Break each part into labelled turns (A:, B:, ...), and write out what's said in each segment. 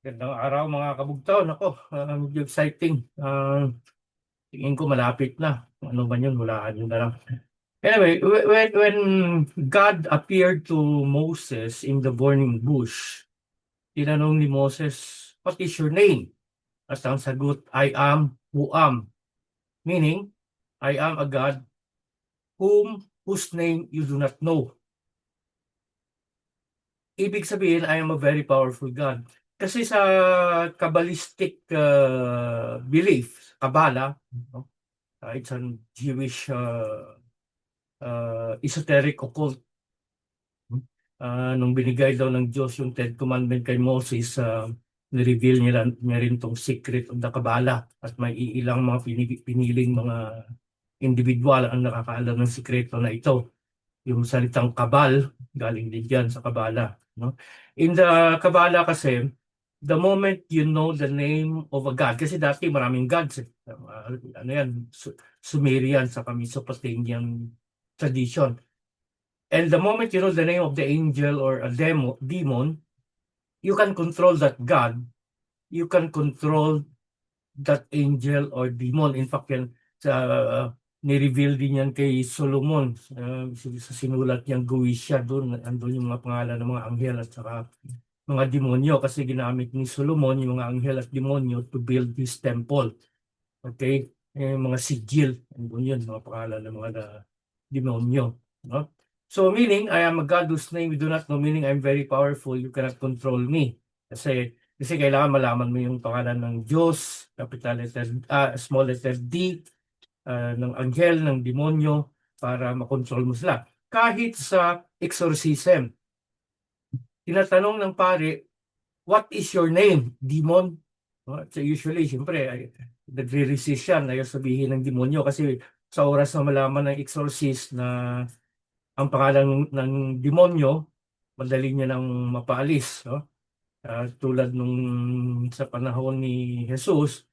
A: Gandang araw mga kabugtaw. Ako, medyo exciting. Tingin ko malapit na. Ano ba yun? Hulaan yun na lang. Anyway, when God appeared to Moses in the burning bush, tinanong ni Moses, "What is your name?" At ang sagot, "I am who am." Meaning, I am a God whose name you do not know. Ibig sabihin, I am a very powerful God. Kasi sa Kabbalistic belief, Kabbalah, no? It's a Jewish esoteric occult. Nung binigay daw ng Diyos yung Ten Commandment kay Moses, nireveal niya rin tong secret of the Kabbalah at may ilang mga piniling mga individual ang nakakaalam ng sikreto na ito. Yung salitang kabal, galing din dyan sa Kabbalah. No? In the Kabbalah kasi, the moment you know the name of a God, kasi dati maraming gods. Ano yan, Sumerian sa Mesopotamian tradition. And the moment you know the name of the angel or a demon, you can control that God. You can control that angel or demon. In fact, yan, ni-reveal din yan kay Solomon. Sa sinulat niyang Guisha, doon andun yung mga pangalan ng mga anghel at saka mga demonyo kasi ginamit ni Solomon yung mga anghel at demonyo to build his temple. Okay? Mga sigil, andun yun, mga pangalan ng mga demonyo. No? So meaning, I am a God whose name you do not know, meaning I'm very powerful, you cannot control me. Kasi kailangan malaman mo yung pangalan ng Diyos, capital letter, small letter D, ng anghel, ng demonyo, para makontrol mo sila. Kahit sa exorcism, tinatanong ng pare, "What is your name, demon?" So usually, siyempre, nagre-resist yan, ayaw sabihin ng demonyo kasi sa oras na malaman ng exorcist na ang pangalan ng demonyo, madali niya nang mapaalis. No? Tulad nung sa panahon ni Jesus,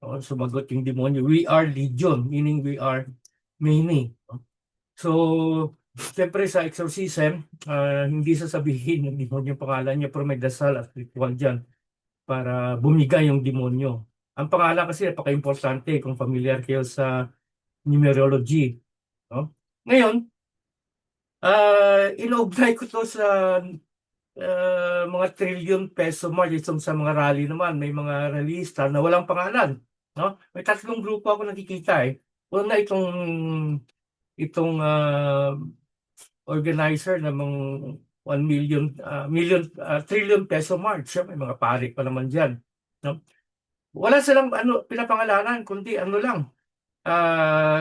A: sumagot yung demonyo, "We are legion," meaning we are many. No? So, siyempre sa exorcism, hindi sasabihin ng demonyo yung pangalan niya, pero may dasal at ritual dyan para bumigay yung demonyo. Ang pangalan kasi napaka-importante kung familiar kayo sa numerology. No? Ngayon, inaugnay ko to sa mga trillion peso mark. Itong sa mga rally naman, may mga rallyista na walang pangalan. No? May tatlong grupo ako nakikita eh. Una itong organizer ng mga 1 million, trillion peso march. May mga pari pa naman dyan. No? Wala silang pinapangalanan, kundi ano lang,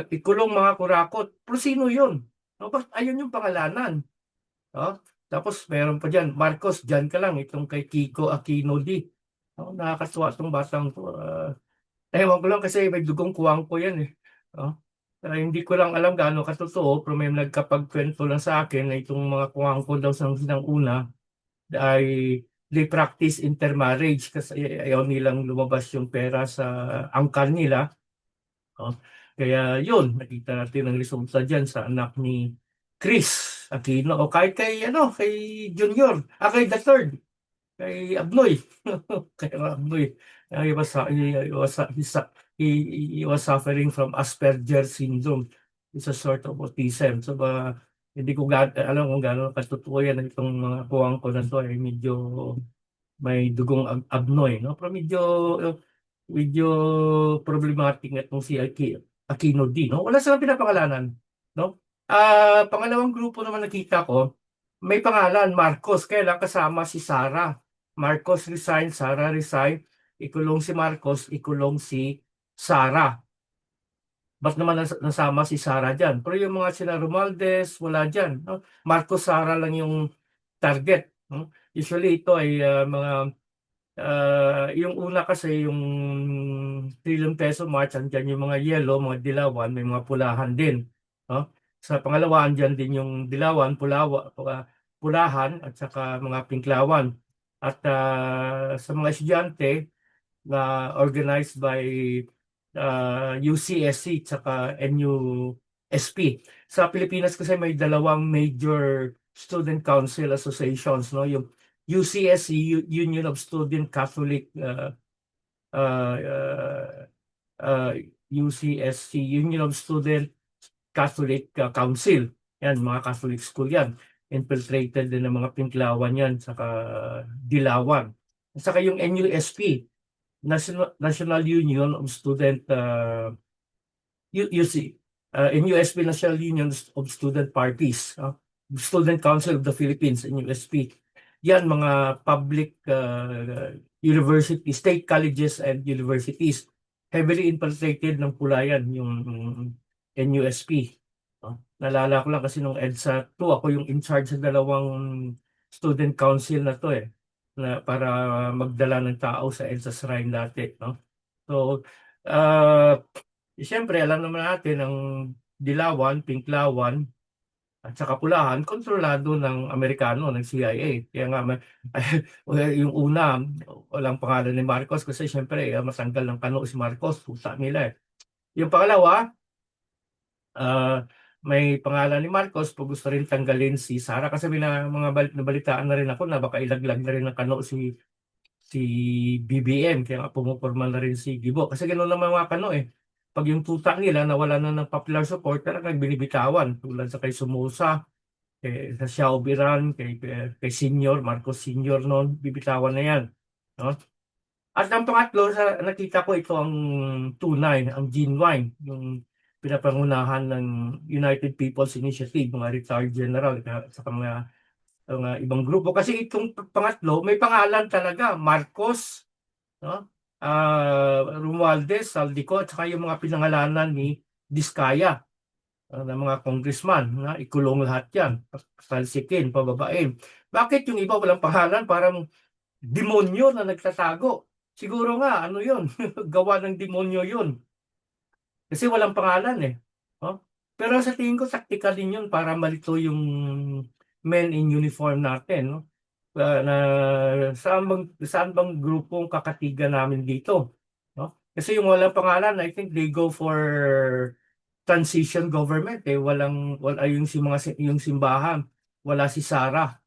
A: ikulong mga kurakot. Pero sino yun? No? Ayun yung pangalanan. No? Tapos meron pa dyan, Marcos, dyan ka lang, itong kay Kiko Aquino D. No? Nakakatuwa itong batang to. Ewan ko lang kasi may dugong kuwang ko yan eh. No? Hindi ko lang alam gaano katotoo, pero may nagkapagkwento lang sa akin na itong mga kuwang ko daw sa una ay they practice intermarriage kasi ayaw nilang lumabas yung pera sa angkan nila. No? Kaya yun, nakita natin ang resulta dyan sa anak ni Chris Aquino o kahit kay Junior, kay the third, kay Abnoy. Kay Abnoy. He was, he was suffering from Asperger syndrome. It's a sort of autism. So, hindi ko alam kung gaano katotoo yan. Itong mga kuwang ko na to ay medyo may dugong Abnoy. No? Pero medyo problematic na itong si Aquino D. No? Wala silang pinapangalanan. No? Pangalawang grupo naman nakita ko, may pangalan, Marcos, kaya lang kasama si Sara. Marcos resign, Sara resign, ikulong si Marcos, ikulong si Sara. Ba't naman nasama si Sara dyan? Pero yung mga sila Romualdez, wala dyan. No? Marcos, Sara lang yung target. No? Usually ito ay mga yung una kasi yung trillion peso march, andyan yung mga yellow, mga dilawan, may mga pulahan din. No? Sa pangalawa, andyan din yung dilawan, pulahan at saka mga pinklawan. At sa mga estudyante na organized by UCSC at saka NUSP. Sa Pilipinas kasi may dalawang major student council associations, no? UCS, Union of Student Catholic uh, uh, uh, UCSC, Union of Student Catholic Council. Yan, mga Catholic school yan. Infiltrated din ng mga Pinklawan yan, saka Dilawan. At saka yung NUSP, National Union of Student UC, NUSP, National Union of Student Parties, Student Council of the Philippines, NUSP. Yan, mga public universities, state colleges and universities. Heavily infiltrated ng Pulayan, yung NUSP. Nalala ko lang kasi nung EDSA 2, ako yung in charge sa dalawang student council na to na para magdala ng tao sa EDSA Shrine dati, no? So, siyempre, alam naman natin ang Dilawan, Pinklawan, at saka Pulahan, kontrolado ng Amerikano, ng CIA. Kaya nga, yung una, walang pangalan ni Marcos kasi siyempre, masanggal ng kano si Marcos, pusa nila. Yung pangalawa, may pangalan ni Marcos, pag gusto rin tanggalin si Sara kasi may mga nabalitaan na rin ako na baka ilaglag na rin ng kano si BBM, kaya nga pumuporma na rin si Gibo. Kasi gano'n naman mga kano pag yung tuta nila nawala na ng popular support, talagang binibitawan. Tulad sa kay Somoza, sa Xiao Biran, kay Senior, Marcos Senior noon, bibitawan na yan. No? At ang pangatlo, nakita ko ito ang tunay, ang genuine, yung pinapangunahan ng United People's Initiative, mga retired general, sa mga ibang grupo. Kasi itong pangatlo, may pangalan talaga, Marcos, no? Romualdez, Saldico, at saka yung mga pinangalanan ni Diskaya, ng mga congressman, na ikulong lahat yan, salsikin, pababain. Bakit yung iba walang pangalan? Parang demonyo na nagtatago. Siguro nga, ano yun? Gawa ng demonyo yun. Kasi walang pangalan no? Pero sa tingin ko, taktikal din yun para malito yung men in uniform natin, no? Na saan bang grupong kakatigan namin dito, no? Kasi yung walang pangalan, I think they go for transition government wala yung simbahan, wala si Sara,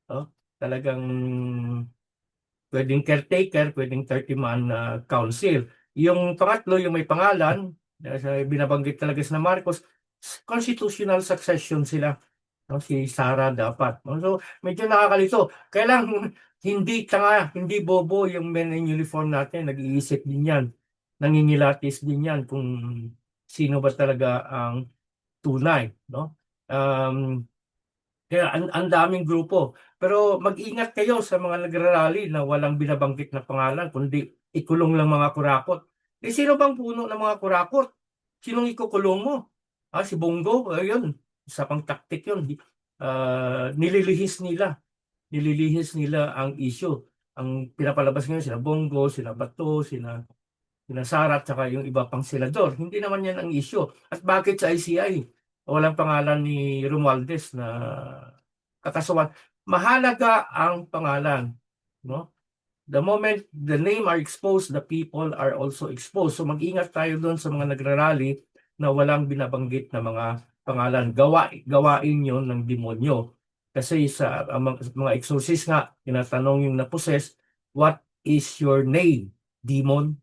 A: no? Talagang pwedeng caretaker, pwedeng 30-man council. Yung pangatlo, yung may pangalan, binabanggit talaga si Marcos, constitutional succession sila. No, si Sara dapat. No? So, medyo nakakalito. Kaya lang, hindi tanga, hindi bobo yung men in uniform natin. Nag-iisip din yan. Nangingilatis din yan kung sino ba talaga ang tunay. No? Kaya ang daming grupo. Pero mag-ingat kayo sa mga nagrarally na walang binabanggit na pangalan, kundi ikulong lang mga kurakot. Sino bang puno ng mga kurakot? Sinong ikukulong mo? Si Bongo? Ayun, isa pang taktik yun. Nililihis nila ang issue. Ang pinapalabas ngayon sila Bongo, sila Bato, sila Sara, at saka yung iba pang senador. Hindi naman yan ang issue. At bakit sa ICI? Walang pangalan ni Romualdez na kakasuhan. Mahalaga ang pangalan. No? The moment the name are exposed, the people are also exposed. So mag-ingat tayo doon sa mga nagrarally na walang binabanggit na mga pangalan. Gawain yon ng demonyo. Kasi sa mga exorcist nga, tinatanong yung na-possess, what is your name, demon?